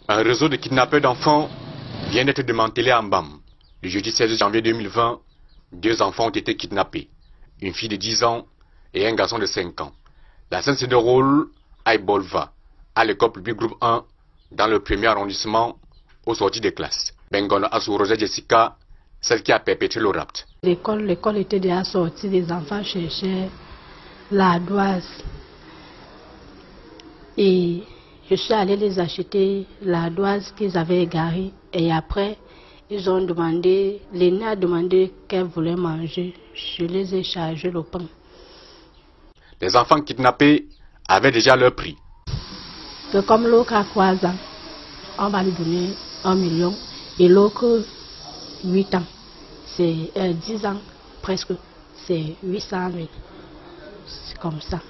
Un réseau de kidnappeurs d'enfants vient d'être démantelé à Mbam. Le jeudi 16 janvier 2020, 2 enfants ont été kidnappés. Une fille de 10 ans et un garçon de 5 ans. La scène se déroule à Ibolva, à l'école publique groupe 1, dans le premier arrondissement, aux sorties des classes. Bengono Asourosa Jessica, celle qui a perpétré le rapt. L'école était déjà sortie, les enfants cherchaient l'ardoise. Et je suis allée les acheter l'ardoise qu'ils avaient égarée. Et après, ils ont demandé, l'aînée a demandé qu'elle voulait manger. Je les ai chargés le pain. Les enfants kidnappés avaient déjà leur prix. Que comme l'autre a 3 ans, on va lui donner 1 million. Et l'autre, 8 ans, c'est 10 ans, presque, c'est 800 000. C'est comme ça.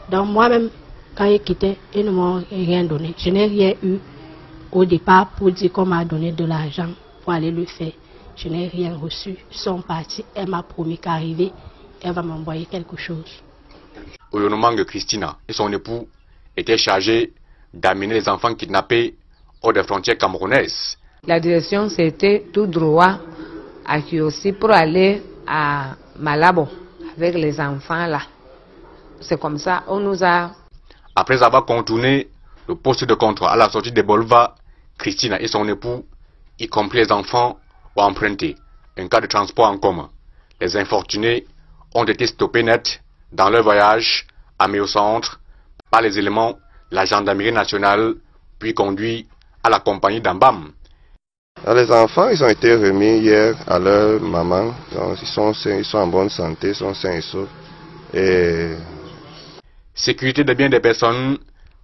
Donc moi-même, quand ils quittaient, ils ne m'ont rien donné. Je n'ai rien eu au départ pour dire qu'on m'a donné de l'argent pour aller le faire. Je n'ai rien reçu. Ils sont partis. Elle m'a promis qu'arrivée, elle va m'envoyer quelque chose. Olonomang Christina et son époux étaient chargés d'amener les enfants kidnappés hors des frontières camerounaises. La direction c'était tout droit à Kiossi pour aller à Malabo avec les enfants là. C'est comme ça, on nous a... Après avoir contourné le poste de contrôle à la sortie de Bolva, Christina et son époux, y compris les enfants, ont emprunté un cas de transport en commun. Les infortunés ont été stoppés net dans leur voyage à Méocentre par les éléments de la gendarmerie nationale, puis conduits à la compagnie d'Ambam. Les enfants, ils ont été remis hier à leur maman. Donc, ils sont en bonne santé, ils sont sains et saufs. Et... Sécurité des biens des personnes,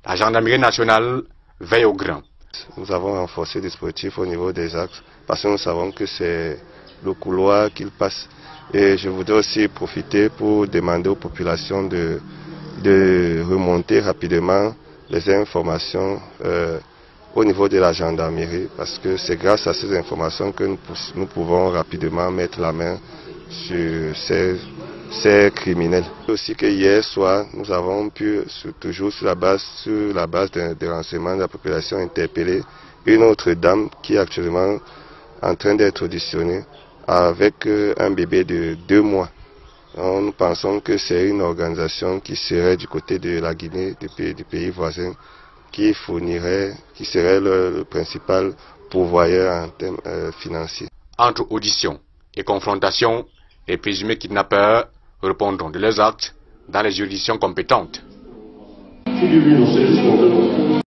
la gendarmerie nationale veille au grain. Nous avons renforcé le dispositif au niveau des axes parce que nous savons que c'est le couloir qu'ils passent. Et je voudrais aussi profiter pour demander aux populations de remonter rapidement les informations au niveau de la gendarmerie, parce que c'est grâce à ces informations que nous pouvons rapidement mettre la main sur ces criminels. Aussi que hier soir, nous avons pu, toujours sur la base des renseignements de la population, interpeller une autre dame qui est actuellement en train d'être auditionnée avec un bébé de 2 mois. Donc, nous pensons que c'est une organisation qui serait du côté de la Guinée, du pays voisin, qui serait le principal pourvoyeur en termes financiers. Entre audition et confrontation, les présumés kidnappeurs répondront de leurs actes dans les juridictions compétentes.